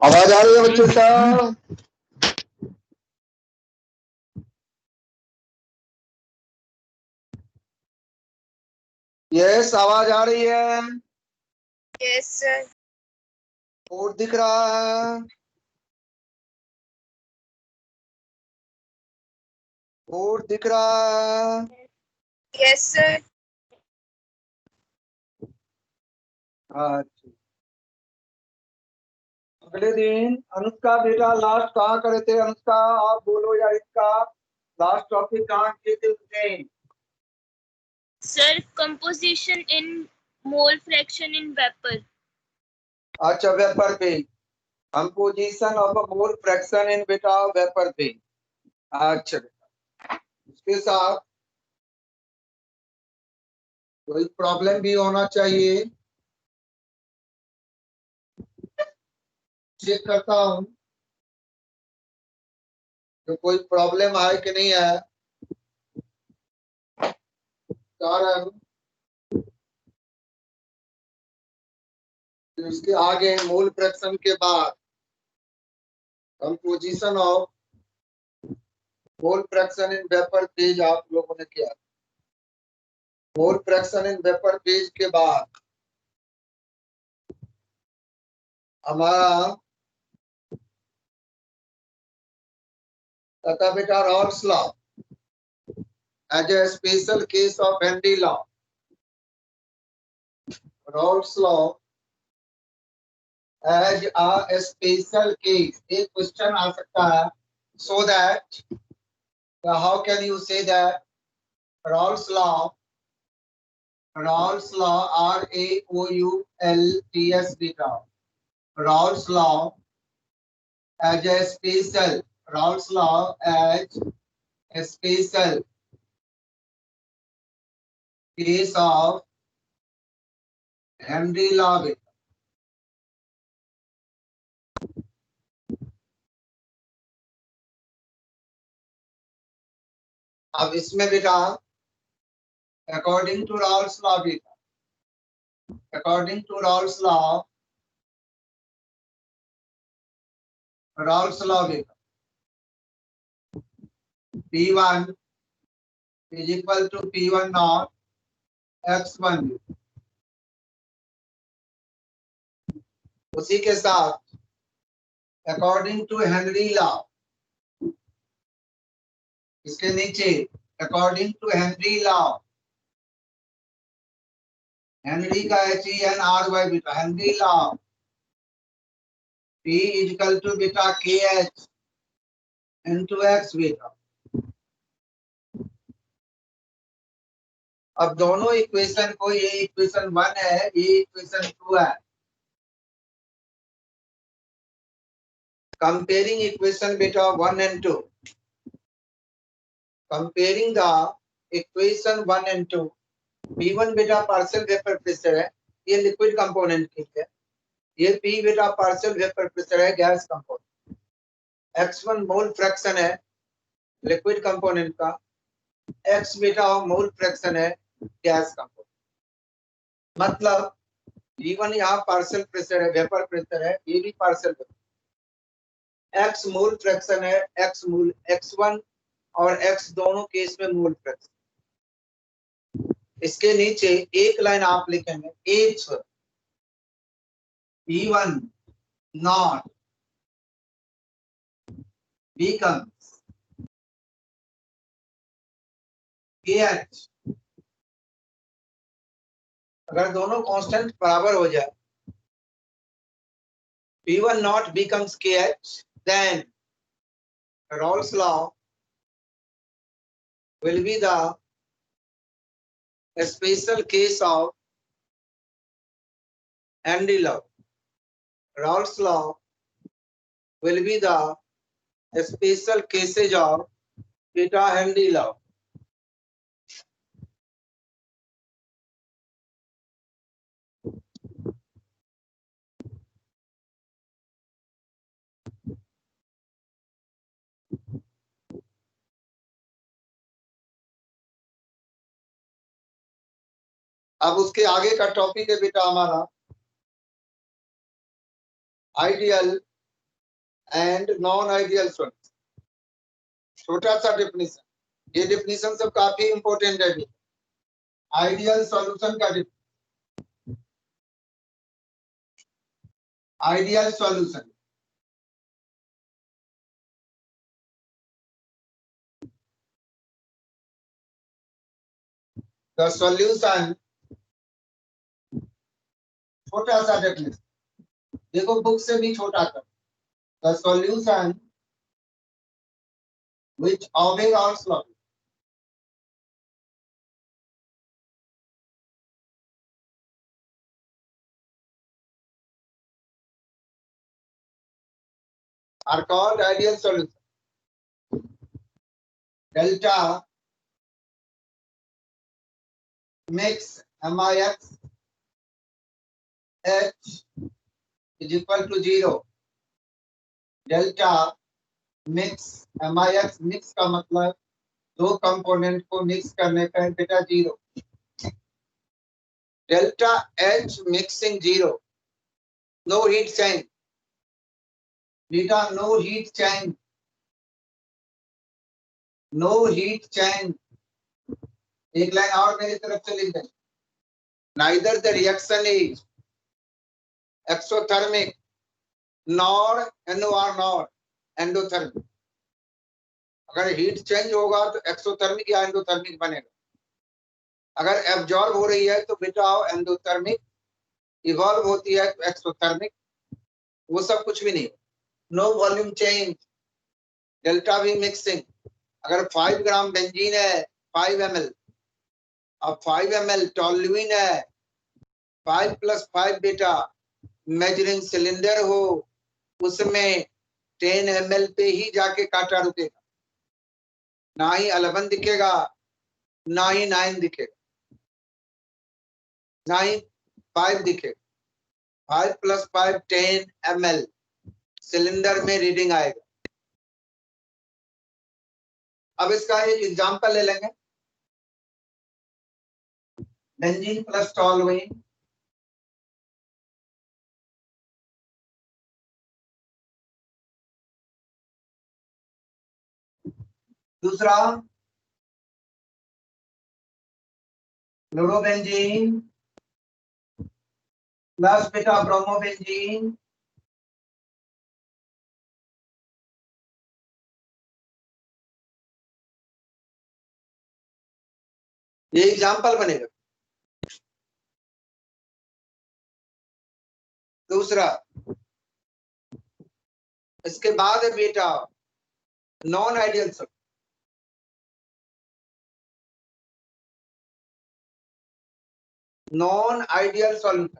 आवाज आ रही है बच्चों का? यस, आवाज आ रही है। Yes sir. बोर्ड दिख रहा है? बोर्ड दिख रहा है? Yes sir. अच्छा। अगले दिन अनुष्का बेटा लास्ट कहाँ करे थे? अनुष्का आप बोलो या इसका लास्ट टॉपिक कहाँ किए थे उसने? Sir composition in mole fraction in vapour. अच्छा, वेपर पे composition of a mole fraction इन बेटा वेपर पे। अच्छा बेटा, उसके साथ कोई प्रॉब्लम भी होना चाहिए। चेक करता हूँ तो कोई प्रॉब्लम है कि नहीं है। कारण उसके आगे मोल फ्रैक्शन के बाद composition of mole fraction in vapour phase आप लोगों ने किया। Mole fraction in vapour phase के बाद हमारा तथा बेटा Raoult's law as a special case of Henry law. Raoult's law as a special case, एक क्वेश्चन आ सकता है। So that how can you say that Raoult's law, Rawls law, RAOULTS beta, Rawls law as a special, Rawls law as a special case of Henry law beta. अब इसमें बेटा according to Rawls law beta, according to Rawls law beta, P1 is equal to P1 naught X1। उसी के साथ according to Henry law, इसके नीचे according to Henry law, Henry का HENRY बेटा, Henry law P is equal to बेटा KH into X बेटा। अब दोनों इक्वेशन को, ये इक्वेशन 1 है, ये इक्वेशन 2 है। कंपेयरिंग इक्वेशन बेटा 1 and 2, comparing the equation 1 and 2। P1 बेटा पार्शियल वेपर प्रेशर है, ये लिक्विड कंपोनेंट की है। ये P बेटा पार्शियल वेपर प्रेशर है, gas component. X1 mole fraction है लिक्विड कंपोनेंट का, X बेटा मोल फ्रैक्शन है गैस कंपोनेंट। मतलब P1 यहाँ पार्शियल प्रेशर है, वेपर प्रेशर है, ये भी partial vapour. X mole fraction है, X मोल, X1 और X दोनों केस में मोल फ्रैक्शन। इसके नीचे एक लाइन आप लिखेंगे, H P1 not becomes KH। अगर दोनों कांस्टेंट बराबर हो जाए, P1 not becomes KH, then Rawls law will be the special case of Henry law. Rawls law will be the special cases of beta Henry law. अब उसके आगे का topic है बेटा हमारा ideal and non ideal solution. छोटा सा definition, ये डिफिनीशन सब काफी इंपॉर्टेंट है। आइडियल सॉल्यूशन का आइडियल सॉल्यूशन, द सॉल्यूशन, छोटा सा डेफिनेशन, देखो बुक से भी छोटा कर, the solution which obey Gauss law, are called ideal solution. Delta mix MIX H is equal to 0. Delta mix MIX, mix का मतलब दो कंपोनेंट को मिक्स करने का है बेटा 0. Delta H mixing 0. No heat change. बेटा no heat change. No heat change. एक लाइन और मेरी तरफ से लिख दें. Neither the reaction is exothermic nor nor endothermic. अगर हीट चेंज होगा तो एक्सोथर्मिक या एंडोथर्मिक बनेगा. अगर एब्जॉर्ब हो रही है तो बेटा एंडोथर्मिक, इवॉल्व होती है तो एक्सोथर्मिक. वो सब कुछ भी नहीं. No volume change. Delta V mixing. अगर 5 ग्राम बेंजीन है 5 ml, अब 5 ml टॉल्यूइन है 5 + 5 बेटा मेजरिंग सिलेंडर हो, उसमें 10 ml पे ही जाके कांटा रुकेगा. ना ही 11 दिखेगा, ना ही 9 दिखेगा, ना ही 5 दिखेगा. 5 + 5 10 ml सिलेंडर में रीडिंग आएगा. अब इसका एक एग्जांपल ले लेंगे. बेंजीन प्लस टॉल्यूइन, दूसरा फ्लोरोबेंजीन प्लस बेटा ब्रोमोबेंजीन, ये एग्जांपल बनेगा. दूसरा, इसके बाद है बेटा non ideal solution. Non ideal solution,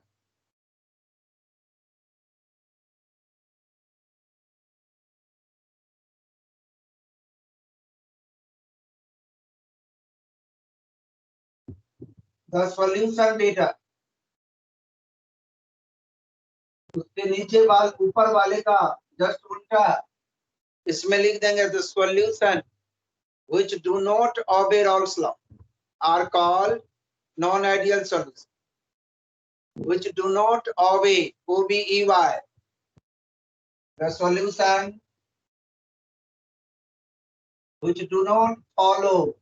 the solution बेटा, उसके नीचे वाल ऊपर वाले का जस्ट उल्टा, इसमें लिख देंगे the solution which do not obey Raoult's law are called non-ideal solutions. Which do not obey, OBEY, the solution which do not follow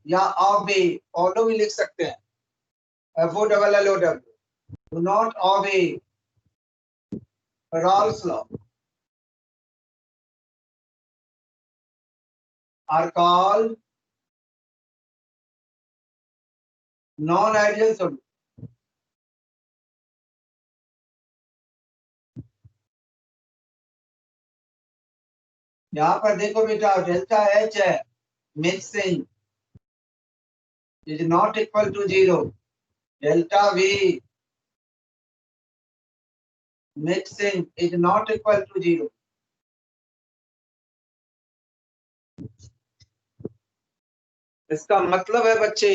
या obey, follow भी लिख सकते हैं, FOLLOW, do not obey Raoult's law are called non-ideal solutions. यहाँ पर देखो बेटा delta H है mixing is not equal to 0. Delta V mixing is not equal to 0. इसका मतलब है बच्चे,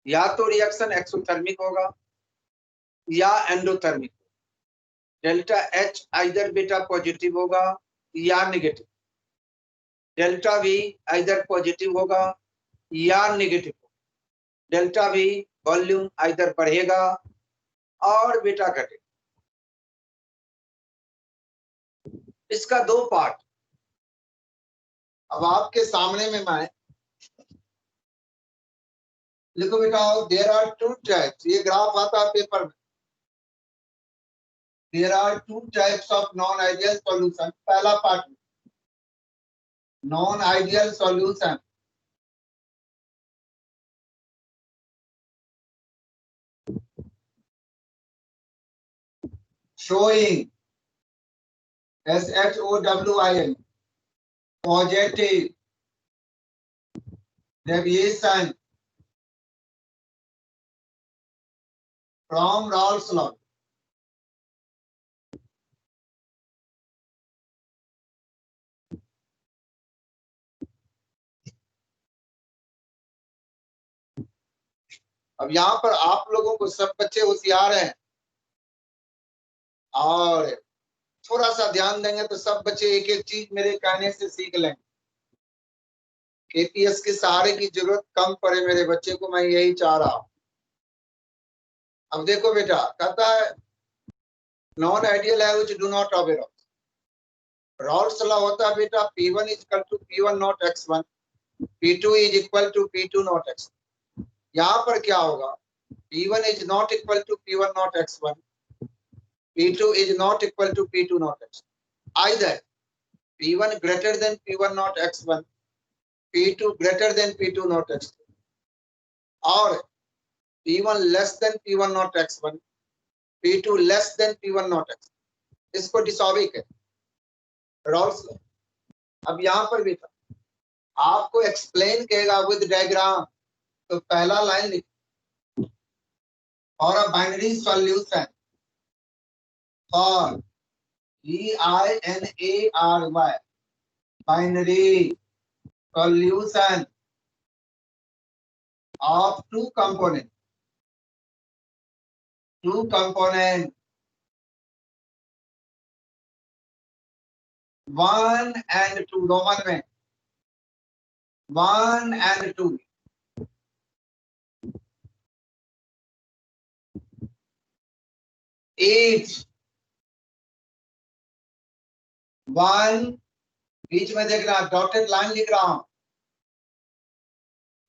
या तो रिएक्शन एक्सोथर्मिक होगा या एंडोथर्मिक. डेल्टा H आइदर बेटा पॉजिटिव होगा या negative. Delta V either positive होगा या negative. Delta V volume either बढ़ेगा और बेटा घटेगा. इसका दो पार्ट। अब आपके सामने में मैं लिखो बेटा, देयर आर टू टाइप्स, ये ग्राफ आता है पेपर में। There are two types of non ideal solution. पहला part non ideal solution, showing SHOWIN positive deviation from Raoult's law. अब यहाँ पर आप लोगों को, सब बच्चे होशियार हैं और थोड़ा सा ध्यान देंगे तो सब बच्चे एक एक चीज मेरे कहने से सीख लेंगे। केपीएस के सहारे की जरूरत कम पड़े मेरे बच्चे को, मैं यही चाह रहा हूं। अब देखो बेटा, कहता है नॉन आइडियल है which do not obey Raoult's law होता है बेटा, P1 is equal to P1 naught x1, P2 is equal to P2 naught x। यहाँ पर क्या होगा, P1 is not equal to P1 naught x1, P2 is not equal to P2 not x. Either P1 greater than P1 not x1, P2 greater than P2 not x2, or P1 less than P1 not x1, P2 less than P1 not x. इसको डिसॉबिक है Rawls law. अब यहाँ पर भी आपको explain करेगा with diagram, तो पहला लाइन लिखो, और अ binary solution for BINARY, binary solution of two component 1 and 2, Roman में 1 and 2, each वन, बीच में देख रहा डॉटेड लाइन लिख रहा हूं,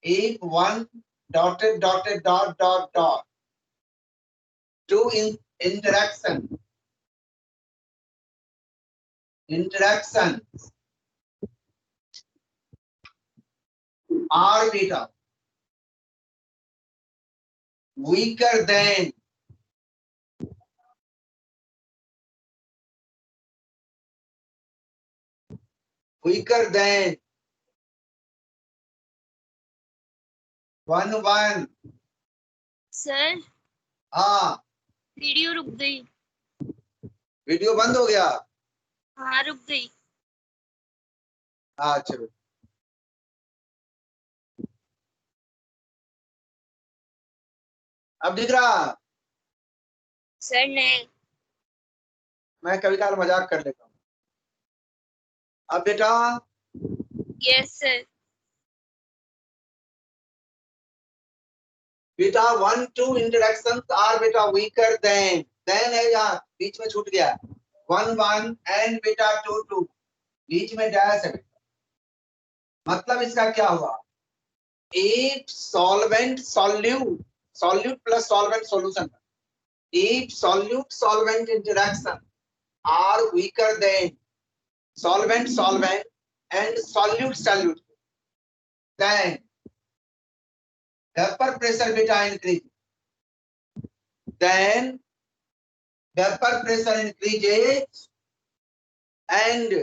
एक one dotted dotted dot dot dot, two interaction are beta weaker than one. Sir हाँ, वीडियो रुक गई। वीडियो बंद हो गया। हाँ रुक गई। हाँ चलो, अब दिख रहा? सर नहीं। मैं कभी काल मजाक कर लेता हूँ। अब बेटा, यस सर। बेटा 1-2 इंटरेक्शंस आर बेटा वीकर देन है, यहाँ बीच में छूट गया 1-1 एंड बेटा 2-2, बीच में डैश है। मतलब इसका क्या हुआ, एक solvent solute plus solvent solution, एक solute solvent interaction are weaker than solvent and solute, then vapour pressure बेटा increase, then vapor pressure increases and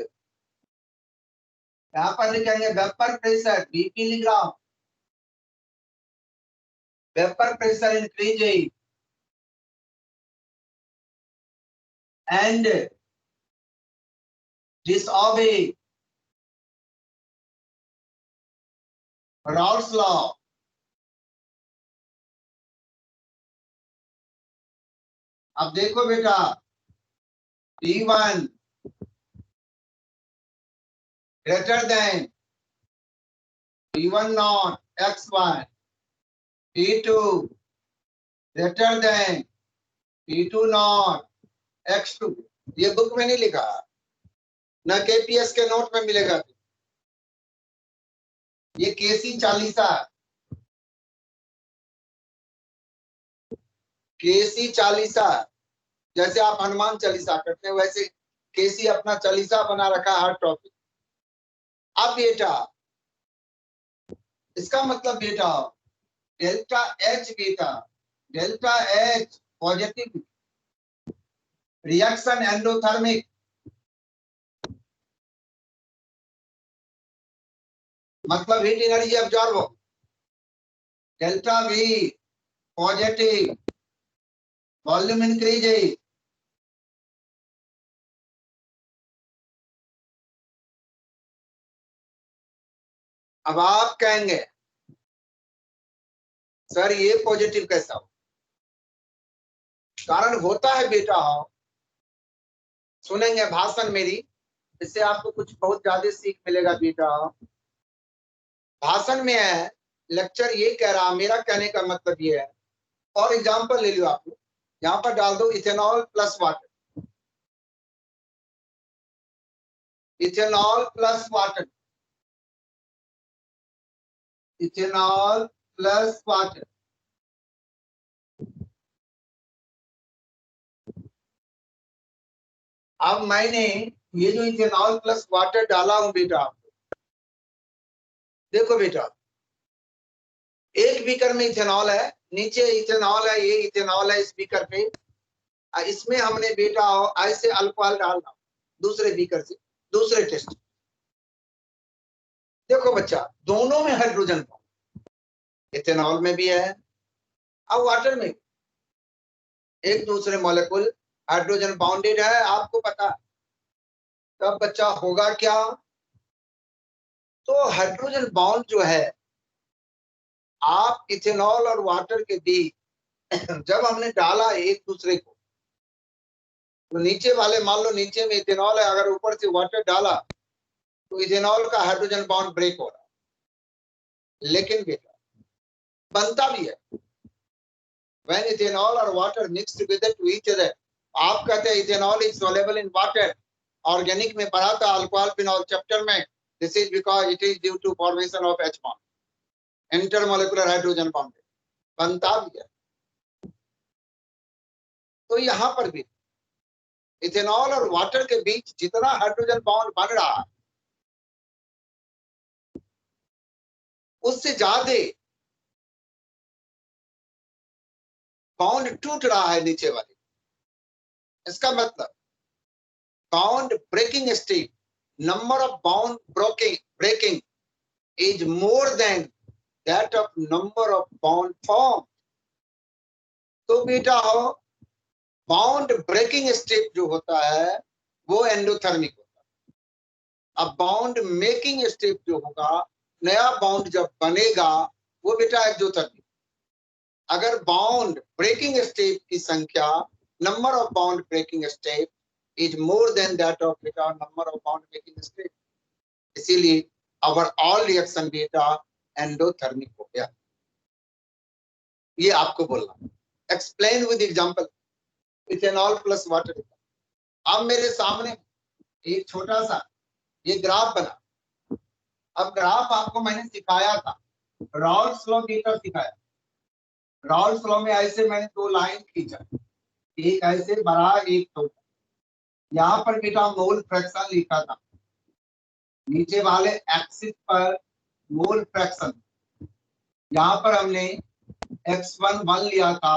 यहाँ पर लिखेंगे वेपर प्रेशर, बीपी लिख रहा हूं, vapour pressure increases and disobey Raoult's law. अब देखो बेटा, P1 greater than P1 not x1, P2 greater than P2 not x2, ये बुक में नहीं लिखा, न केपीएस के नोट में मिलेगा। ये केसी चालीसा, केसी चालीसा, जैसे आप हनुमान चालीसा करते हैं वैसे केसी अपना चालीसा बना रखा है हर टॉपिक। अब बेटा इसका मतलब बेटा डेल्टा एच, बेटा delta H positive reaction endothermic, मतलब हीट एनर्जी अब्जॉर्ब हो। Delta V positive volume increase है। अब आप कहेंगे सर ये पॉजिटिव कैसा हो? कारण होता है बेटा, सुनेंगे भाषण मेरी, इससे आपको कुछ बहुत ज्यादा सीख मिलेगा बेटा। भाषण में है, लेक्चर ये कह रहा, मेरा कहने का मतलब ये है। फॉर एग्जाम्पल ले लो, आप यहाँ पर डाल दो ethanol plus water, ethanol plus water, ethanol plus water. अब मैंने ये जो इथेनॉल प्लस वाटर डाला हूं बेटा, देखो बेटा एक बीकर में इथेनॉल है, नीचे इथेनॉल है, ये इथेनॉल है इस बीकर पे, इसमें हमने बेटा ऐसे अल्कोहल डालना दूसरे बीकर से, दूसरे टेस्ट। देखो बच्चा दोनों में हाइड्रोजन, इथेनॉल में भी है और वाटर में भी एक दूसरे मॉलिक्यूल हाइड्रोजन बाउंडेड है, आपको पता। तब बच्चा होगा क्या? तो हाइड्रोजन बॉन्ड जो है, आप इथेनॉल और वाटर के बीच जब हमने डाला एक दूसरे को, तो नीचे वाले मान लो नीचे में इथेनॉल है, अगर ऊपर से वाटर डाला तो इथेनॉल का हाइड्रोजन बॉन्ड ब्रेक हो रहा है। लेकिन बेटा बनता भी है, when ethanol or water mix together to each other, आप कहते हैं ethanol is soluble in water, organic में पढ़ा था अल्कोहल फिनॉल चैप्टर में, this is because it is due to formation of H bond, intermolecular hydrogen bond बनता भी है। तो यहाँ पर भी इथेनॉल और वाटर के बीच जितना हाइड्रोजन बॉन्ड बन रहा है, उससे ज्यादा बॉन्ड टूट रहा है नीचे वाले। इसका मतलब bond breaking state, number of bond breaking is more than that of number of bond formed। तो बेटा हो बॉन्ड ब्रेकिंग स्टेप जो होता है वो एंडोथर्मिक होता है। अब बॉन्ड मेकिंग स्टेप जो होगा, नया बॉन्ड जब बनेगा, वो बेटा एक्सोथर्मिक। अगर बॉन्ड ब्रेकिंग स्टेप की संख्या, number of bond breaking step is more than that of बेटा number of bond making step, इसीलिए अवर ऑल रिएक्शन बेटा एंडोथर्मिक हो गया। ये आपको बोलना, explain with example, ethanol plus water. अब मेरे सामने एक छोटा सा ये ग्राफ बना। अब ग्राफ आपको मैंने सिखाया था, रॉल्स लॉ बेटा सिखाया। रॉल्स लॉ में ऐसे मैंने दो लाइन खींचा, एक ऐसे बड़ा एक छोटा। यहाँ पर बेटा मोल फ्रैक्शन लिखा था, नीचे वाले एक्सिस पर मोल फ्रैक्शन। यहाँ पर हमने x1 1 लिया था,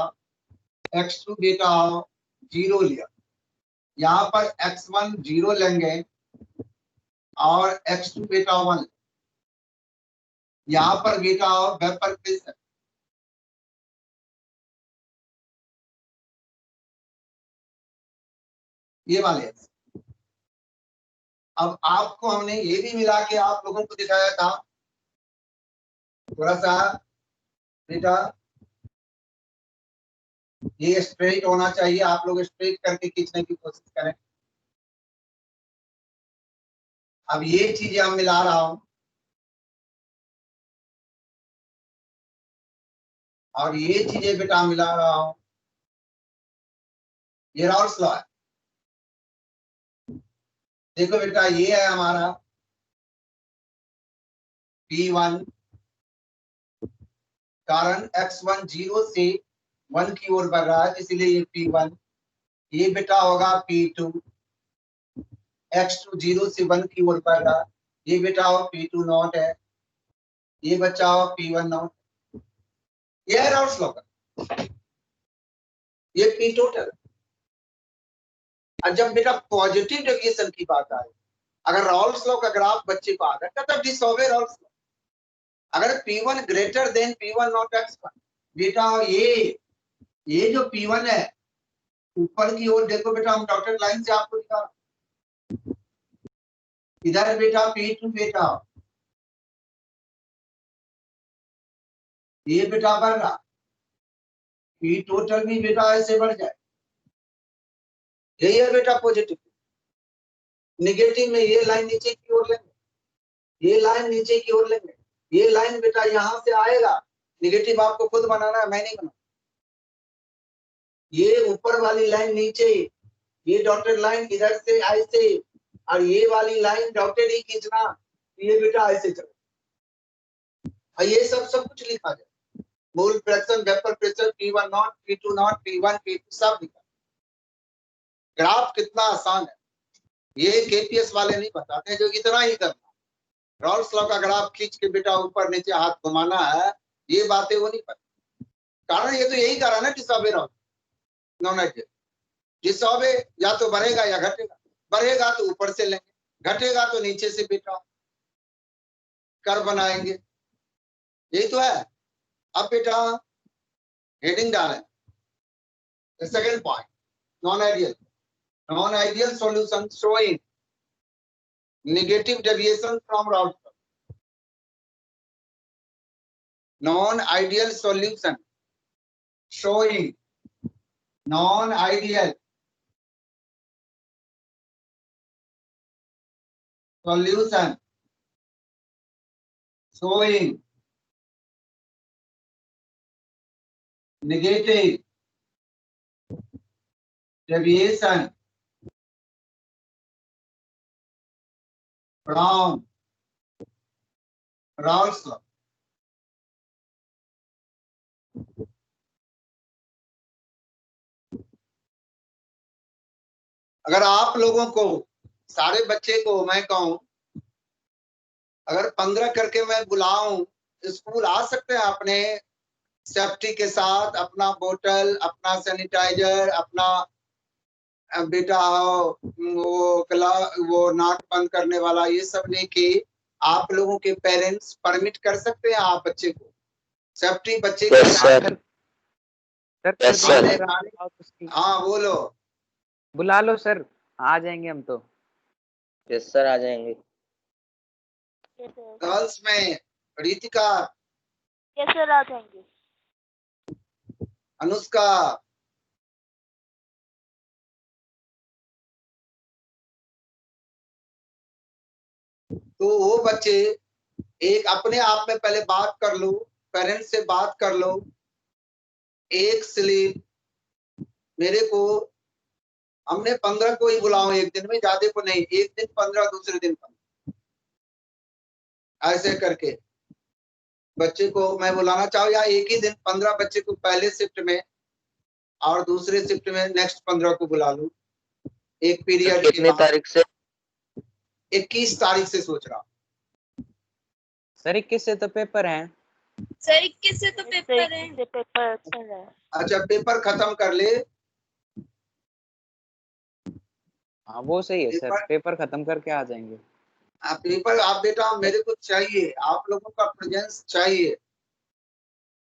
x2 बेटा 0 लिया। यहाँ पर x1 0 लेंगे और x2 बेटा 1। यहाँ पर बेटा वेपर प्रेशर, ये वाले। अब आपको हमने ये भी मिला के आप लोगों को दिखाया था, थोड़ा सा बेटा ये स्ट्रेट होना चाहिए, आप लोग स्ट्रेट करके खींचने की कोशिश करें। अब ये चीजें हम मिला रहा हूं और ये चीजें बेटा मिला रहा हूं, ये रॉल्स लॉ है। देखो बेटा ये है हमारा P1, कारण x1 0 से 1 की ओर बढ़ रहा है इसलिए ये P1। ये बेटा होगा P2, x2 0 से 1 की ओर बढ़ रहा है, ये बेटा हो P2 नॉट है, ये बच्चा हो P1 नॉट। ये है राउल्स लॉ का, ये P टोटल। और जब बेटा पॉजिटिव डेविएशन की बात आए, अगर राउल्स लॉ का ग्राफ बच्चे को आ गया तब डिसऑबे राउल्स लॉ। अगर P1 greater than P1 naught x1, बेटा ये जो P1 है ऊपर की ओर देखो बेटा, हम डॉटेड लाइन से आपको दिखा, इधर बेटा P2 बेटा, ये बेटा बढ़ रहा, P टोटल भी बेटा ऐसे बढ़ जाए, यही है बेटा पॉजिटिव। नेगेटिव में ये लाइन नीचे की ओर लेंगे, ये लाइन नीचे की ओर लेंगे, ये लाइन बेटा यहां से आएगा, नेगेटिव आपको खुद बनाना है, मैं नहीं बना। ये ऊपर वाली लाइन नीचे, ये डॉटेड लाइन इधर से ऐसे, और ये वाली लाइन डॉटेड ही खींचना, ये बेटा ऐसे चले, और ये सब कुछ लिखा जाए, mole fraction, vapour pressure, P1 not, P2 not, P1 P2 सब लिखा। ग्राफ कितना आसान है, ये केपीएस वाले नहीं बताते, जो इतना ही करना, राउल्स लॉ का ग्राफ खींच के बेटा ऊपर नीचे हाथ घुमाना है, ये बातें वो नहीं पता। कारण ये तो यही करा ना डिसऑबे राउल्स, नॉन आइडियल। डिसऑबे या तो बढ़ेगा या घटेगा, बढ़ेगा तो ऊपर से लेंगे, घटेगा तो नीचे से बेटा कर बनाएंगे, यही तो है। अब बेटा हेडिंग डालें, second point, non ideal solution showing negative deviation from route, non-ideal solution showing non-ideal solution showing negative deviation from Raoult's law। अगर आप लोगों को, सारे बच्चे को मैं कहूं, अगर 15 करके मैं बुलाऊं, स्कूल आ सकते हैं अपने सेफ्टी के साथ, अपना बोतल, अपना सैनिटाइजर, अपना बेटा वो नाक बंद करने वाला, ये सब लेके आप लोगों के पेरेंट्स परमिट कर सकते हैं आप बच्चे को, सेफ्टी बच्चे को। हाँ बोलो, बुला लो सर, आ जाएंगे हम तो। यस सर, आ जाएंगे। गर्ल्स में रितिका, यस सर आ जाएंगे। अनुष्का, तो वो बच्चे एक अपने आप में पहले बात कर लो, पेरेंट्स से बात कर लो, एक स्लिप मेरे को, हमने 15 को ही बुलाओ एक दिन में, ज्यादा को नहीं, एक दिन 15, दूसरे दिन 15, ऐसे करके बच्चे को मैं बुलाना चाहूँ, या एक ही दिन 15 बच्चे को पहले शिफ्ट में और दूसरे शिफ्ट में नेक्स्ट 15 को बुला लूं, एक पीरियड। कितनी तारीख से? 21 तारीख से सोच रहा हूँ सर। 21 से तो पेपर हैं। सर 21 से तो पेपर है। अच्छा पेपर खत्म कर ले। हाँ वो सही है सर, पेपर खत्म करके आ जाएंगे। पेपर आप बेटा मेरे को चाहिए, आप लोगों का प्रेजेंस चाहिए,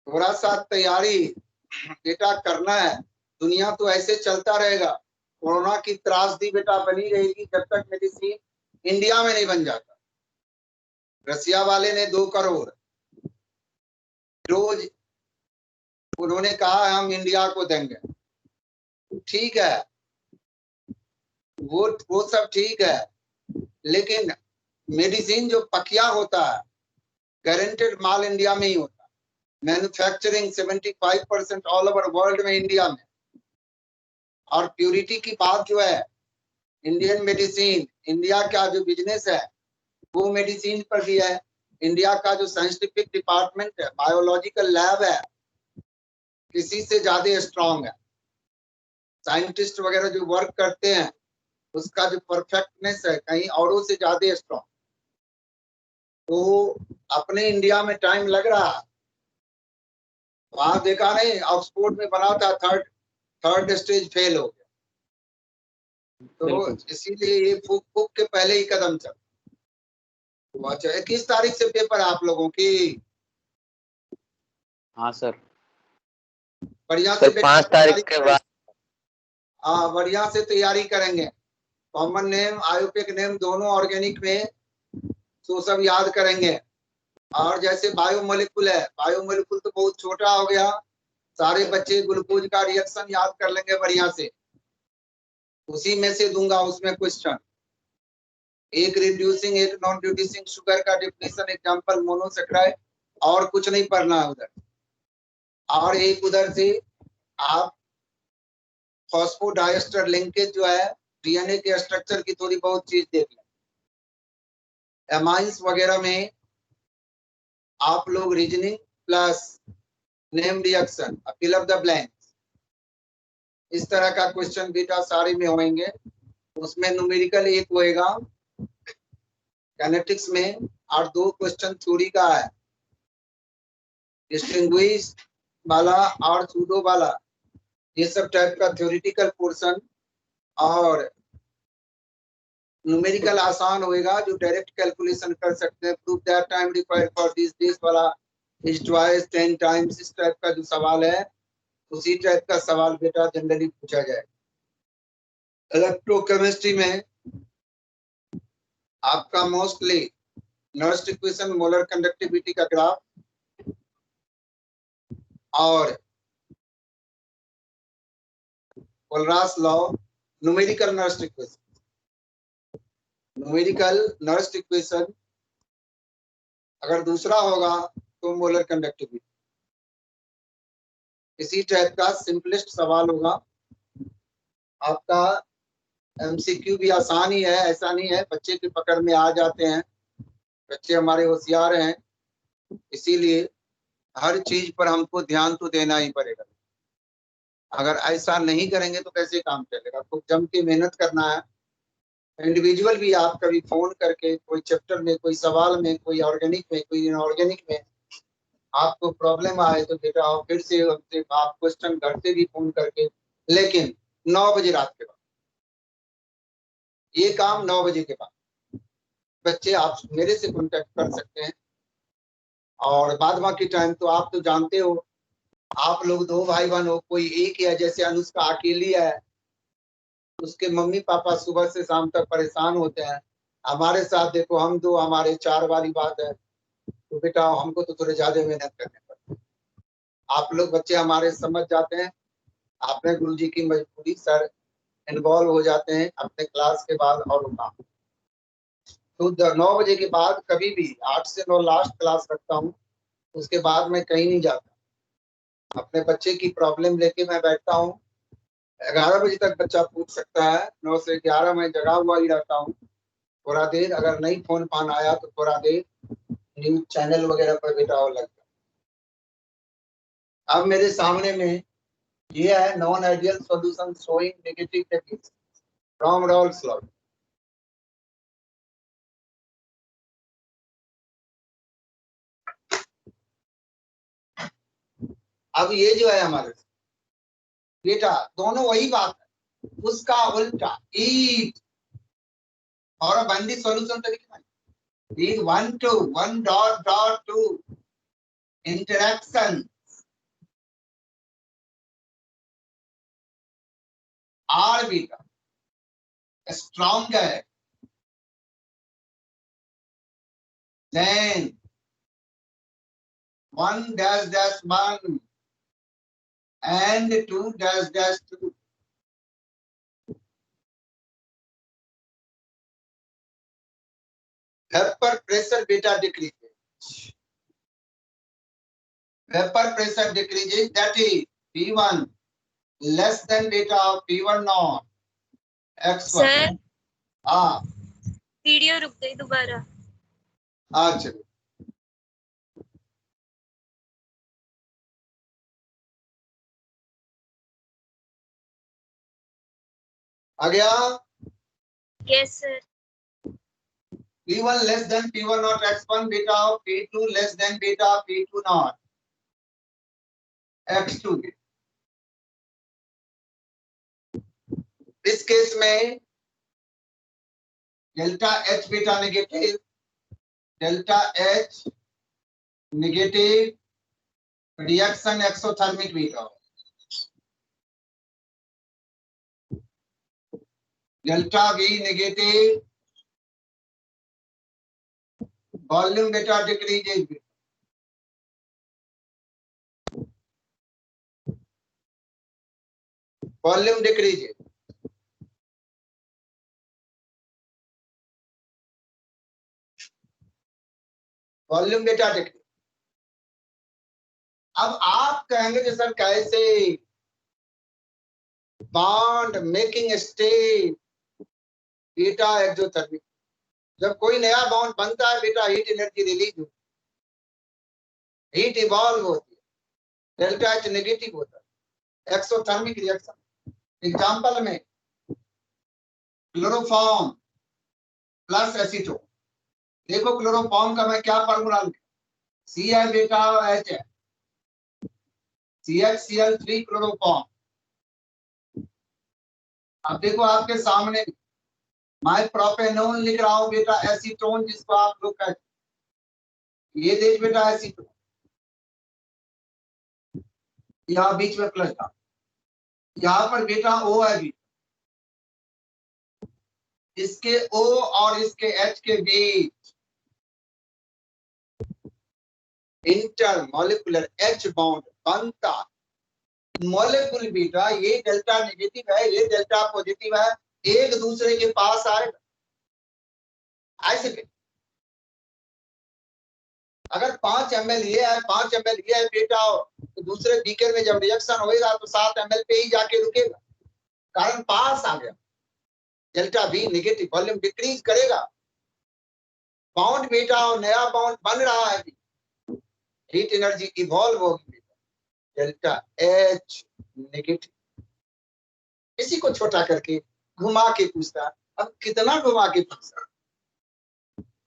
थोड़ा सा तैयारी बेटा करना है। दुनिया तो ऐसे चलता रहेगा, कोरोना की त्रासदी बेटा बनी रहेगी जब तक मेडिसिन इंडिया में नहीं बन जाता। रसिया वाले ने 2 करोड़ डोज उन्होंने कहा हम इंडिया को देंगे, ठीक है, वो सब ठीक है, लेकिन मेडिसिन जो पकिया होता है, गारंटेड माल इंडिया में ही होता है। मैन्युफैक्चरिंग 75% ऑल ओवर वर्ल्ड में इंडिया में, और प्यूरिटी की बात जो है इंडियन मेडिसिन, इंडिया का जो बिजनेस है वो मेडिसिन पर भी है। इंडिया का जो साइंटिफिक डिपार्टमेंट है, बायोलॉजिकल लैब है, किसी से ज्यादा स्ट्रांग है। साइंटिस्ट वगैरह जो वर्क करते हैं उसका जो परफेक्टनेस है कहीं औरों से ज्यादा स्ट्रांग। तो अपने इंडिया में टाइम लग रहा है। वहां देखा नहीं, ऑक्सफोर्ड में बना था, थर्ड स्टेज फेल हो गया। तो बिल्कुल। इसीलिए ये फूक फूक के पहले ही कदम चल। तो अच्छा, 21 तारीख से पेपर है आप लोगों की? हाँ सर। बढ़िया से सर 5 तारीख के बाद। हाँ, बढ़िया से तैयारी करेंगे। कॉमन नेम, आयुपेक नेम दोनों ऑर्गेनिक में तो सब याद करेंगे। और जैसे बायोमोलिकुल है, बायोमोलिकुल तो बहुत छोटा हो गया, सारे बच्चे ग्लूकोज का रिएक्शन याद कर लेंगे बढ़िया से। उसी में से दूंगा उसमें क्वेश्चन, एक रिड्यूसिंग एक नॉन रिड्यूसिंग शुगर का डेफिनेशन, एग्जांपल मोनोसेक्राइड, और कुछ नहीं पढ़ना है उधर। और एक उधर से आप फॉस्फोडाइएस्टर लिंकेज जो है डीएनए के स्ट्रक्चर की थोड़ी बहुत चीज देख लें। एमाइंस वगैरह में आप लोग reasoning plus name reaction, fill up the blanks, इस तरह का क्वेश्चन बेटा सारे में होंगे। उसमें न्यूमेरिकल एक होएगा कैनेटिक्स में, और 2 क्वेश्चन थ्योरी का है, डिस्टिंग्विश वाला और सूडो वाला, ये सब टाइप का थ्योरेटिकल पोर्शन। और न्यूमेरिकल आसान होएगा, जो डायरेक्ट कैलकुलेशन कर सकते हैं। Proof that time required for this वाला इज ट्वाइस 10 टाइम्स, इस टाइप का जो सवाल है उसी टाइप का सवाल बेटा जनरली पूछा जाए। इलेक्ट्रोकेमिस्ट्री में आपका mostly Nernst equation, molar conductivity का ग्राफ और Kohlrausch law, numerical Nernst equation, numerical Nernst equation अगर दूसरा होगा तो मोलर कंडक्टिविटी। इसी टाइप का सिंपलेस्ट सवाल होगा आपका। एमसीक्यू भी आसान ही है, ऐसा नहीं है, बच्चे की पकड़ में आ जाते हैं, बच्चे हमारे होशियार हैं, इसीलिए हर चीज पर हमको ध्यान तो देना ही पड़ेगा। अगर ऐसा नहीं करेंगे तो कैसे काम चलेगा? तो जम के मेहनत करना है। इंडिविजुअल भी आप कभी फोन करके कोई चैप्टर में, कोई सवाल में, कोई ऑर्गेनिक में, कोई इनऑर्गेनिक में आपको प्रॉब्लम आए तो बेटा फिर से आप क्वेश्चन घर से भी फोन करके, लेकिन 9 बजे रात के बाद, ये काम 9 बजे के बाद बच्चे आप मेरे से कांटेक्ट कर सकते हैं। और बाद बाकी टाइम तो आप तो जानते हो, आप लोग 2 भाई बहन हो, कोई एक है, जैसे अनुष्का अकेली है, उसके मम्मी पापा सुबह से शाम तक परेशान होते हैं। हमारे साथ देखो हम 2, हमारे 4 वाली बात है, तो बेटा हमको तो थोड़े ज्यादा मेहनत करने पड़ते हैं। आप लोग बच्चे हमारे समझ जाते हैं, आपने गुरुजी की मजबूरी सर इन्वॉल्व हो जाते हैं अपने क्लास के बाद और काम। तो 9 बजे के बाद कभी भी 8 से 9 लास्ट क्लास रखता हूँ, उसके बाद मैं कहीं नहीं जाता। अपने बच्चे की प्रॉब्लम लेके मैं बैठता हूँ, 11 बजे तक बच्चा पूछ सकता है, 9 से 11 मैं जगा हुआ ही रहता हूँ। थोड़ा देर अगर नहीं फोन फान आया तो थोड़ा देर न्यूज चैनल वगैरह पर बेटा और लगता। अब मेरे सामने में ये है non ideal solution showing negative techniques from Rawls law. अब ये जो है हमारे बेटा दोनों वही बात है, उसका उल्टा ईट और बंदी सॉल्यूशन तरीके में 1 to 1 dot dot 2 interaction are beta stronger than 1 dash dash 1 and 2 dash dash 2. Vapor pressure beta decreases. Vapor pressure decreases, that is P1 less than beta of P1 naught X1. Sir, हाँ video रुक गई दोबारा। अच्छा आ गया। Yes sir. P1 less than P1 not x1 beta of P2 less than beta of P2 not x2। इस case में delta H beta negative, delta H negative reaction exothermic beta, delta V negative volume beta decreases, volume decreases. Volume beta decrease. अब आप कहेंगे कि sir कैसे bond making state beta exothermic. जब कोई नया बॉन्ड बनता है बेटा हीट एनर्जी रिलीज होती है, हीट इवॉल्व होती है, डेल्टा H नेगेटिव होता है, एक्सोथर्मिक रिएक्शन। एग्जांपल में क्लोरोफॉर्म प्लस एसीटोन। देखो क्लोरोफॉर्म का मैं क्या फार्मूला लिखा, सी है बेटा H है, CH Cl3 क्लोरोफॉर्म। अब देखो आपके सामने मैं प्रोपेनोन लिख रहा हूं बेटा, एसीटोन जिसको आप लोग कहते हैं, ये देख बेटा एसीटोन, यहाँ बीच में प्लस था, यहाँ पर बेटा O है भी, इसके O और इसके H के बीच इंटरमॉलिक्यूलर H बॉन्ड बनता। मॉलिक्यूल बेटा ये डेल्टा नेगेटिव है, ये डेल्टा पॉजिटिव है, एक दूसरे के पास आएगा ऐसे भी। अगर 5 ml ये है, 5 ml ये है बेटा, तो दूसरे बीकर में जब रिएक्शन होएगा तो 7 ml पे ही जाके रुकेगा, कारण पास आ गया। Delta V negative, volume decrease करेगा, बॉन्ड बेटा और नया बॉन्ड बन रहा है, हीट एनर्जी इवॉल्व होगी, डेल्टा H नेगेटिव। इसी को छोटा करके घुमा के पूछता। अब कितना घुमा के पूछता,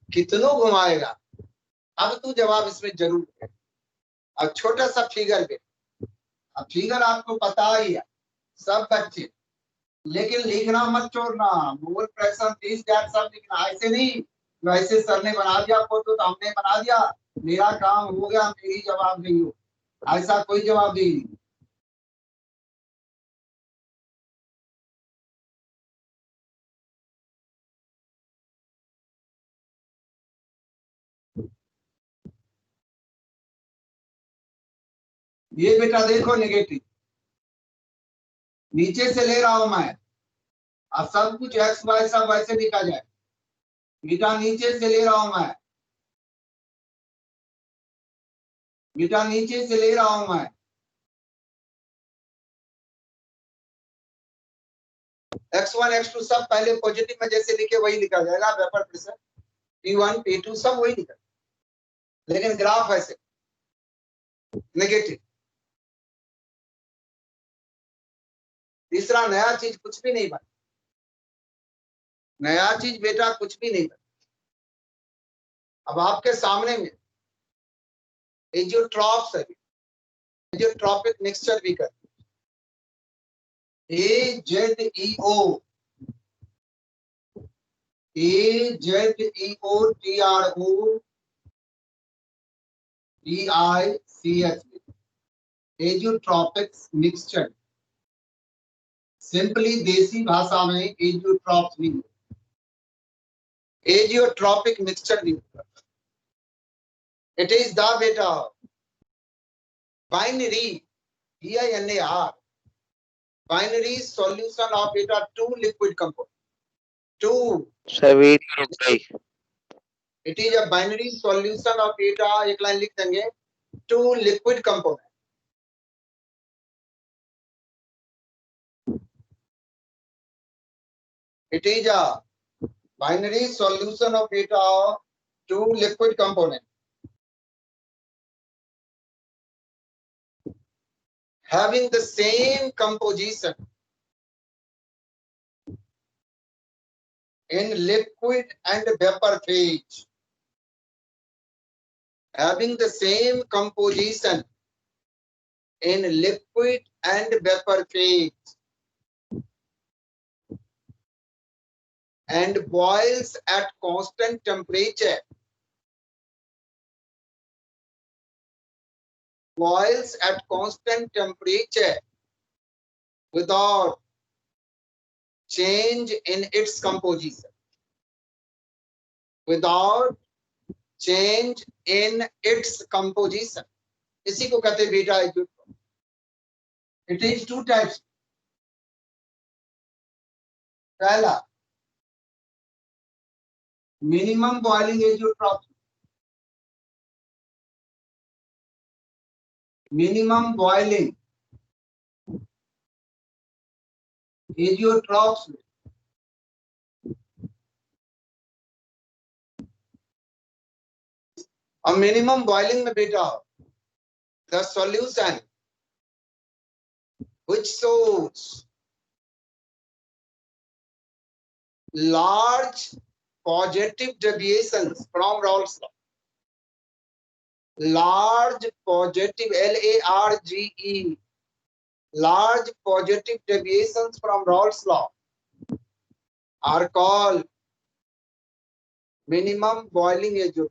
कितनों घुमाएगा, अब तू जवाब इसमें जरूर है। अब छोटा सा फिगर पे, अब फिगर आपको पता ही है सब बच्चे, लेकिन लिखना मत छोड़ना, मोल फ्रैक्शन दिस दैट सब लिखना, ऐसे नहीं वैसे सर ने बना दिया फोटो तो हमने बना दिया, मेरा काम हो गया, मेरी जवाब नहीं हो, ऐसा कोई जवाब नहीं। ये बेटा देखो नेगेटिव, नीचे से ले रहा हूं मैं, अब सब कुछ एक्स वाई सब वैसे लिखा जाए, बेटा नीचे से ले रहा हूं मैं, बेटा नीचे से ले रहा हूं मैं, x1 x2 सब पहले पॉजिटिव में जैसे लिखे वही लिखा जाएगा, वेपर प्रेशर P1 P2 सब वही लिखा, लेकिन ग्राफ ऐसे नेगेटिव। तीसरा नया चीज कुछ भी नहीं बना, नया चीज बेटा कुछ भी नहीं बना। अब आपके सामने में एजियोट्रॉप्स है, एजियोट्रॉपिक मिक्सचर भी कर, AZEO TRO DICH, azeotropic mixture, simply देसी भाषा में एजियोट्रॉप्स नहीं, एजियोट्रॉपिक मिक्सचर नहीं, इट इज द बेटा binary BINAR binary solution of बेटा टू लिक्विड कंपाउंड, टू सभी रुक गई। It is a binary solution of बेटा, एक लाइन लिख देंगे, two liquid compound. It is a Binary solution of beta to liquid component having the same composition in liquid and vapor phase. Having the same composition in liquid and vapor phase and boils at constant temperature. Boils at constant temperature without change in its composition. Without change in its composition. इसी को कहते हैं beta isotope. It is two types. पहला minimum boiling azeotrope. Minimum boiling azeotropes. और minimum boiling में बेटा the solution which shows large positive deviations from Raoult's law. Large positive LARGE, large positive deviations from Raoult's law are called minimum boiling azeotrope.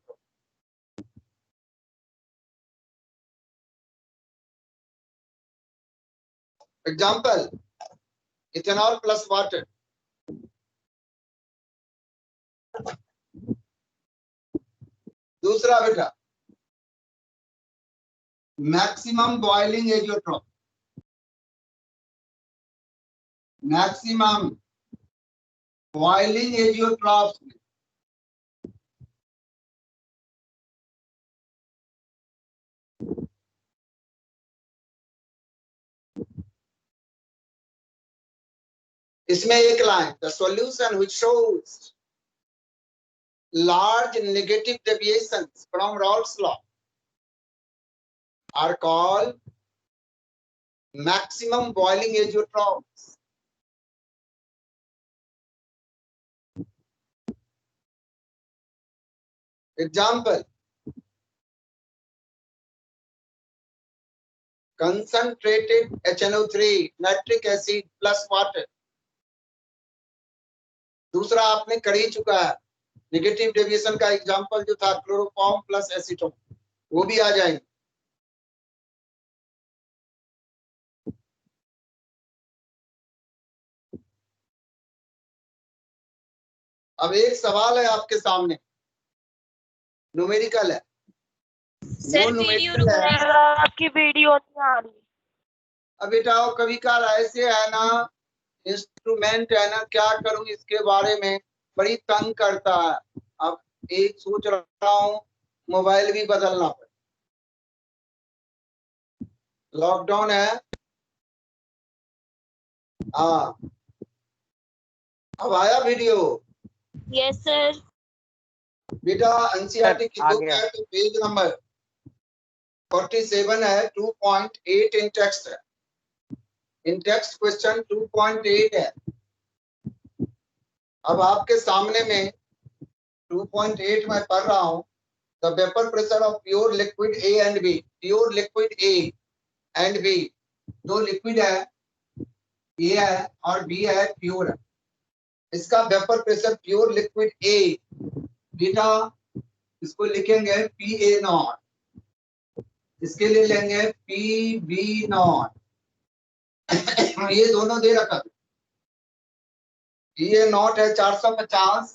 Example, ethanol plus water. दूसरा बेटा maximum boiling azeotrope. Maximum boiling azeotropes इसमें एक line the solution which shows large negative deviations from Raoult's law are called maximum boiling azeotropes. Example, concentrated HNO3 nitric acid plus water. दूसरा आपने कर ही चुका है. Negative deviation का example जो था क्लोरोफॉर्म प्लस एसीटोन, वो भी आ जाएंगे. अब एक सवाल है आपके सामने, न्यूमेरिकल है. सर वीडियो आपकी वीडियो नहीं आ रही. अब बेटा कभी काल ऐसे है ना, इंस्ट्रूमेंट है ना, क्या करूं इसके बारे में बड़ी तंग करता है. अब एक सोच रहा हूं मोबाइल भी बदलना पड़े. लॉकडाउन है. हाँ अब आया वीडियो. Yes sir. बेटा एनसीईआरटी की बुक है तो पेज नंबर 47 है. 2.8 इन टेक्स्ट है. इन टेक्स्ट क्वेश्चन 2.8 है. अब आपके सामने में 2.8 में पढ़ रहा हूं. The vapour pressure of pure liquid A and B. Pure liquid A and B, दो लिक्विड है, ए है और बी है, प्योर है. इसका vapour pressure pure liquid A बेटा इसको लिखेंगे पी ए नॉट. इसके लिए लेंगे पी बी नॉट. ये दोनों दे रखा. ये नॉट है 450,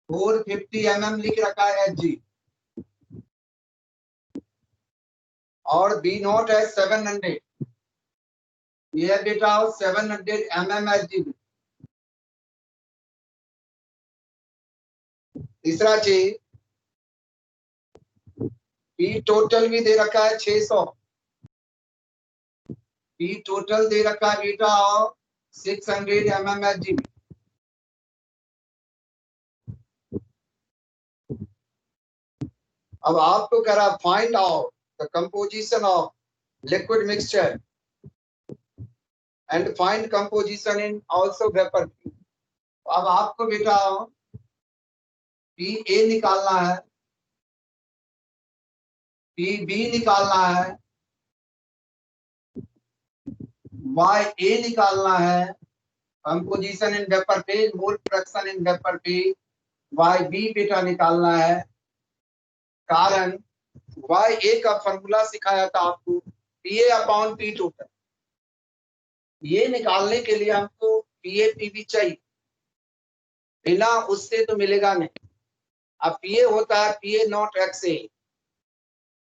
450 mm लिख रखा है Hg, और बी नॉट है 700. ये है बेटा 700 mm Hg. तीसरा चीज पी टोटल भी दे रखा है 600. पी टोटल दे रखा है बेटा 600 mm Hg. अब आपको कह रहा find out the composition of liquid mixture and find composition in also vapour P. अब आपको बेटा पी ए निकालना है, पी बी निकालना है, वाई ए निकालना है, composition in vapour phase, mole fraction in vapour phase, Y B बेटा निकालना है। कारण वाई ए का फॉर्मूला सिखाया था आपको, P A upon P total. ये निकालने के लिए हमको पी ए पी बी चाहिए, बिना उससे तो मिलेगा नहीं। अब पी ए होता है P A naught X A,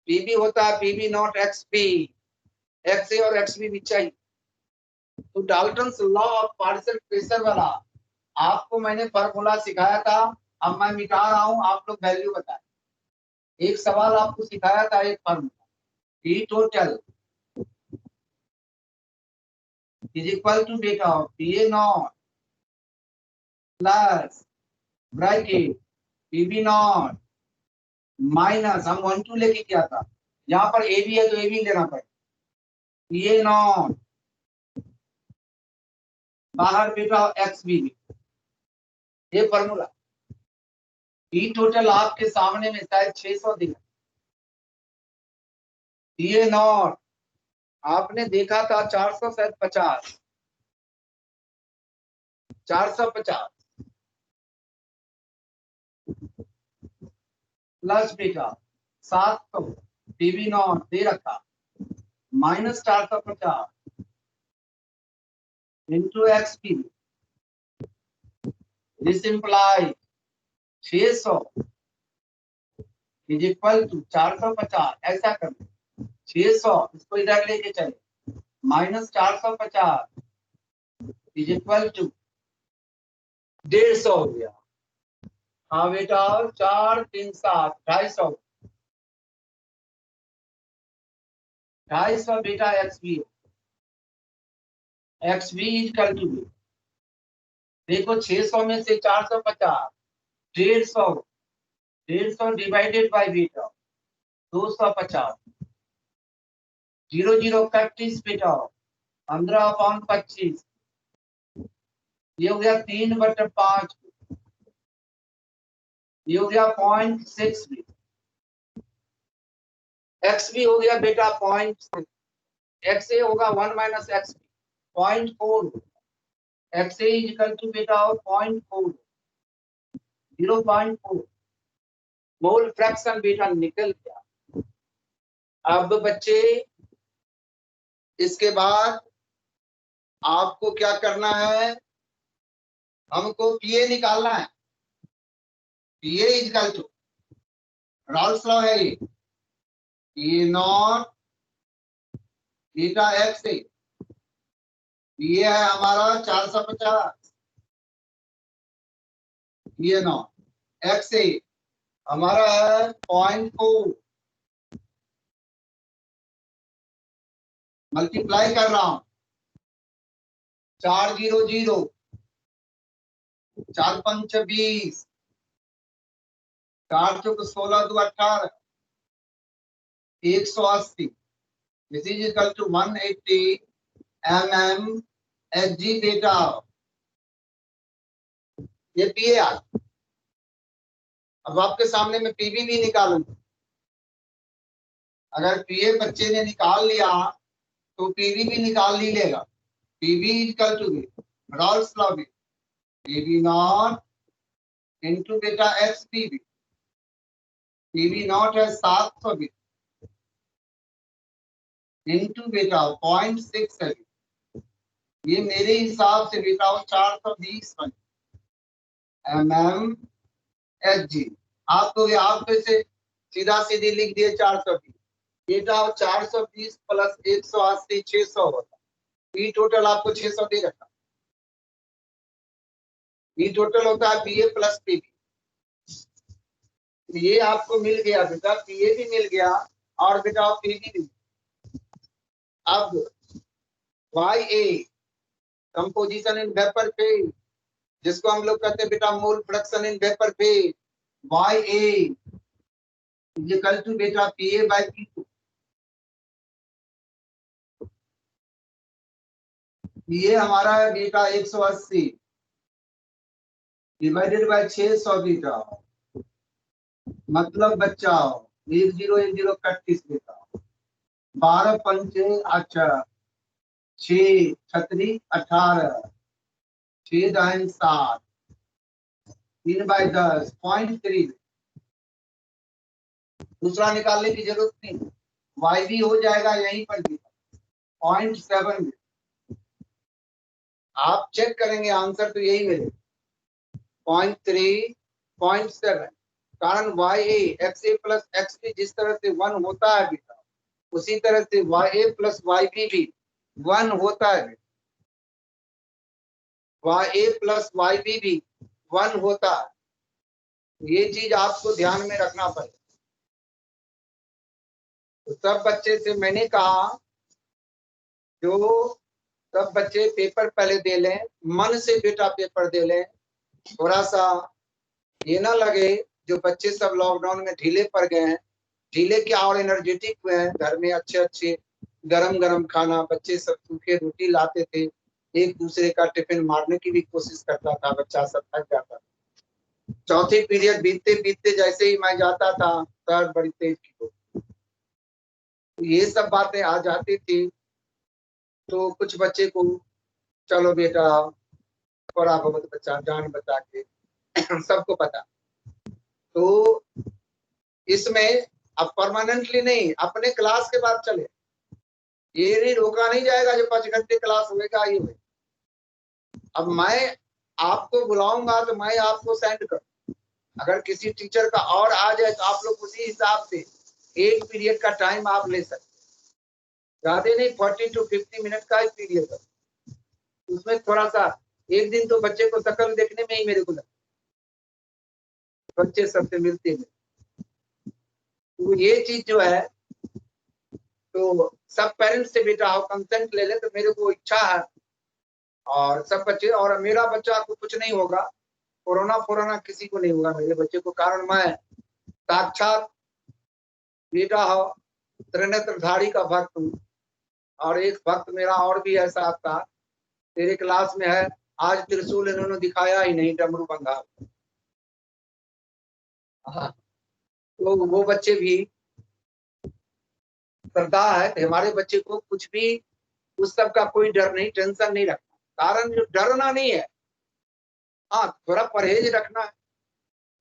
P B होता है P B naught X B, X A और एक्स बी भी चाहिए। तो Dalton's law of partial pressure वाला आपको मैंने फॉर्मूला सिखाया था, अब मैं मिटा रहा हूं, आप लोग वैल्यू बताएं। एक सवाल आपको सिखाया था, एक formula P total is equal to बेटा P A naught plus bracket P B naught minus, हम 1 2 लेके किया था, यहाँ पर ए बी है तो ए बी लेना पड़ेगा, पी ए नॉट बाहर बेटा एक्स बी, ये फॉर्मूला। पी टोटल आपके सामने में शायद 600 दिखा, पी ए नॉट आपने देखा था 400 शायद 50, 450 प्लस बेटा 700 पी बी नॉट दे रखा minus 450 into X P, this imply 600 is equal to 450। ऐसा कर 600 इसको इधर लेके चले, माइनस 450 इज इक्वल टू 150 हो गया। हाँ बेटा 4 3 7 250, 250 बेटा X B, X B equal to, देखो 600 में से 450, 150, 150 डिवाइडेड बाय बेटा 250, 0 0 31 बेटा 15/25, ये हो गया 3/5, ये हो गया 0.6 भी, एक्स भी हो गया बेटा 0.6, एक्स ए होगा 1 minus X 0.4, X A equal to बेटा 0.4, 0.4 मोल फ्रैक्शन बेटा निकल गया। अब बच्चे इसके बाद आपको क्या करना है, हमको पीए निकालना है। पीए इक्वल टू रॉल्स लॉ है ये, पी नॉट बीटा एक्स ए, पीए है हमारा 450, पीए नॉट एक्स ए हमारा है 0.4, मल्टीप्लाई कर रहा हूं 4 0 0, 4 5 20, 4 चौक 16 2 18, 180, this is equal to 180 mm Hg बेटा, ये पीए आ। अब आपके सामने में पीबी भी निकालूंगा, अगर पीए बच्चे ने निकाल लिया तो पीबी भी निकाल ही लेगा। PB equal to Raoult's law भी, पीबी नॉट इनटू बेटा एक्स पीबी, पीबी नॉट है 700 भी इनटू बेटा 0.6 है, ये मेरे हिसाब से बेटा 420 mm Hg। आपको इसे सीधा सीधी लिख दिए 420 बेटा, 420 प्लस 180 600 होता, पी टोटल आपको 600 दे रखा, पी टोटल होता है पीए प्लस पीबी, ये आपको मिल गया बेटा, पीए भी मिल गया और बेटा पीबी भी। अब Y A composition in vapour phase, जिसको हम लोग कहते हैं बेटा mole fraction in vapour phase, Y A equal to बेटा PA बाय P2। ये हमारा है बेटा 180 डिवाइडेड बाय 600 बेटा, मतलब बच्चा 1010 31 बेटा, 12 पंचे अच्छा 6 छतरी 18 6 दाइन 7 3 बाय 10 0.3। दूसरा निकालने की जरूरत नहीं, y भी हो जाएगा यहीं पर भी 0.7। आप चेक करेंगे आंसर तो यही मिलेगा 0.3 0.7। कारण YA XA प्लस XB जिस तरह से 1 होता है बेटा, उसी तरह से YA प्लस YB भी 1 होता है। YA प्लस YB भी 1 होता है। ये चीज आपको ध्यान में रखना पड़ेगा। तो सब बच्चे से मैंने कहा जो सब बच्चे पेपर पहले दे लें, मन से बेटा पेपर दे लें। थोड़ा सा ये ना लगे जो बच्चे सब लॉकडाउन में ढीले पड़ गए हैं, ढीले क्या और एनर्जेटिक हुए हैं। घर में अच्छे अच्छे गरम गरम खाना, बच्चे सब सूखे रोटी लाते थे, एक दूसरे का टिफिन मारने की भी कोशिश करता था, बच्चा सब थक जाता था। चौथी पीरियड बीतते बीतते जैसे ही मैं जाता था सर बड़ी तेज की हो, ये सब बातें आ जाती थी। तो कुछ बच्चे को चलो बेटा थोड़ा बहुत बच्चा जान बचा के सबको पता। तो इसमें अब परमानेंटली नहीं, अपने क्लास के बाद चले, ये नहीं रोका नहीं जाएगा जो 5 घंटे क्लास होगा ये हुए। अब मैं आपको बुलाऊंगा तो मैं आपको सेंड कर, अगर किसी टीचर का और आ जाए तो आप लोग उसी हिसाब से एक पीरियड का टाइम आप ले सकते, ज्यादा नहीं 40 to 50 मिनट का एक पीरियड है। उसमें थोड़ा सा एक दिन तो बच्चे को शकल देखने में ही मेरे को लगता, बच्चे सबसे मिलते हैं। तो ये चीज जो है तो सब पेरेंट्स से बेटा हो कंसेंट ले ले, तो मेरे को इच्छा है और सब बच्चे, और मेरा बच्चा को कुछ नहीं होगा, कोरोना किसी को नहीं होगा मेरे बच्चे को। कारण मैं साक्षात बेटा हो त्रिनेत्रधारी का भक्त हूँ। और एक भक्त मेरा और भी ऐसा था, तेरे क्लास में है, आज त्रिशूल इन्होंने दिखाया ही नहीं, डमरू बंधा। हाँ, तो वो बच्चे भी श्रद्धा है कि हमारे बच्चे को कुछ भी उस सब का कोई डर नहीं, टेंशन नहीं रखना। कारण जो डरना नहीं है, हाँ थोड़ा परहेज रखना है,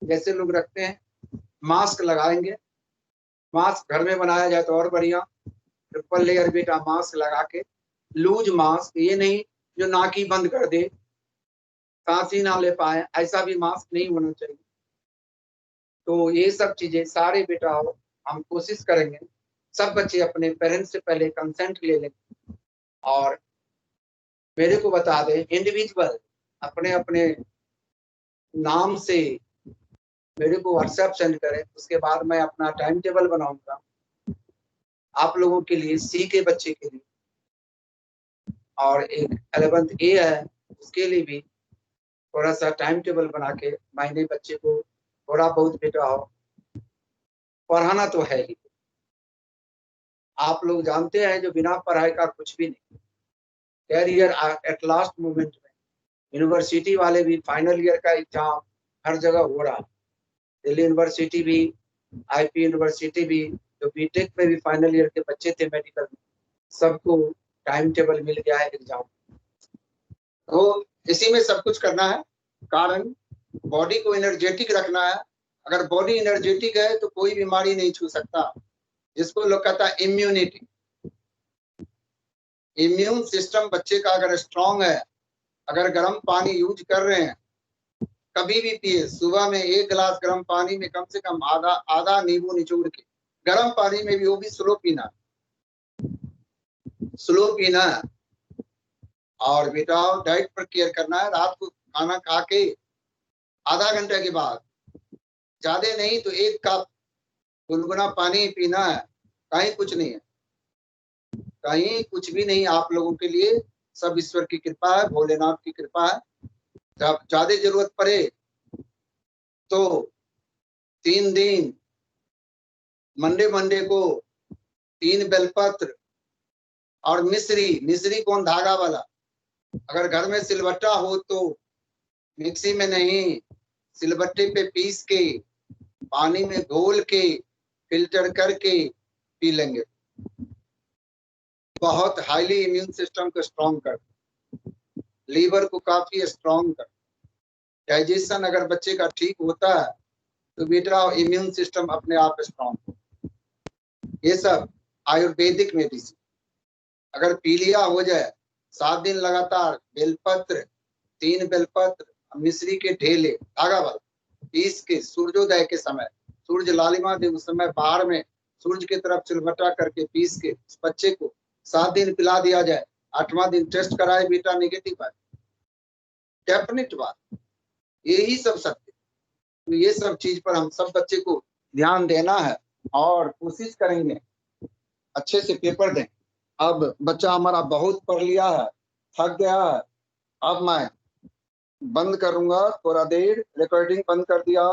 जैसे लोग रखते हैं। मास्क लगाएंगे, मास्क घर में बनाया जाए तो और बढ़िया, ट्रिपल लेयर बेटा मास्क लगा के, लूज मास्क, ये नहीं जो नाक ही बंद कर दे, सांस ही ना ले पाए, ऐसा भी मास्क नहीं होना चाहिए। तो ये सब चीजें सारे बेटा हम कोशिश करेंगे सब बच्चे अपने पेरेंट्स से पहले कंसेंट ले लें और मेरे को बता दें, इंडिविजुअल अपने अपने नाम से मेरे को व्हाट्सएप सेंड करें। उसके बाद मैं अपना टाइम टेबल बनाऊंगा आप लोगों के लिए, सी के बच्चे के लिए, और एक 11th A है उसके लिए भी थोड़ा सा टाइम टेबल बना के मैंने बच्चे को थोड़ा बहुत बेटा हो पढ़ाना तो है ही। आप लोग जानते हैं जो बिना पढ़ाई का कुछ भी नहीं, कैरियर एट लास्ट मोमेंट में। यूनिवर्सिटी वाले भी फाइनल ईयर का एग्जाम हर जगह हो रहा, दिल्ली यूनिवर्सिटी भी, IP यूनिवर्सिटी भी, जो बीटेक में भी फाइनल ईयर के बच्चे थे मेडिकल में, सबको टाइम टेबल मिल गया है एग्जाम। तो इसी में सब कुछ करना है, कारण बॉडी को एनर्जेटिक रखना है। अगर बॉडी एनर्जेटिक है तो कोई बीमारी नहीं छू सकता, जिसको लोग कहता है इम्यूनिटी। इम्यून सिस्टम बच्चे का अगर स्ट्रांग है, अगर गर्म पानी यूज कर रहे हैं कभी भी पिए, सुबह में 1 गिलास गर्म पानी में कम से कम आधा नींबू निचोड़ के, गर्म पानी में भी, वो भी स्लो पीना, स्लो पीना है। और बेटा डाइट पर केयर करना है, रात को खाना खा के आधा घंटे के बाद, ज्यादा नहीं तो 1 कप गुनगुना पानी पीना है। कहीं कुछ नहीं है, कहीं कुछ भी नहीं आप लोगों के लिए, सब ईश्वर की कृपा है, भोलेनाथ की कृपा है। जब ज्यादा जरूरत पड़े तो 3 दिन मंडे को 3 बेलपत्र और मिश्री कौन, धागा वाला। अगर घर में सिलबट्टा हो तो मिक्सी में नहीं, सिलबट्टे पे पीस के पानी में घोल के फिल्टर करके पी लेंगे। बहुत हाईली इम्यून सिस्टम को स्ट्रॉन्ग कर, लीवर को काफी स्ट्रॉन्ग कर। डाइजेशन अगर बच्चे का ठीक होता है तो बेटा इम्यून सिस्टम अपने आप स्ट्रॉन्ग। ये सब आयुर्वेदिक मेडिसिन। अगर पीलिया हो जाए 7 दिन लगातार बेलपत्र, 3 बेलपत्र, मिश्री के ढेले धागा वाला पीस के सूर्योदय के समय, सूर्य लालिमा दे उस समय बाहर में सूर्य की तरफ चिलबटा करके पीस के उस बच्चे को 7 दिन पिला दिया जाए। 8वां दिन टेस्ट कराए बेटा नेगेटिव आए, डेफिनेट बात। यही सब सत्य। तो ये सब चीज पर हम सब बच्चे को ध्यान देना है और कोशिश करेंगे अच्छे से पेपर दें। अब बच्चा हमारा बहुत पढ़ लिया है, थक गया है। अब मैं बंद करूंगा थोड़ा देर, रिकॉर्डिंग बंद कर दिया।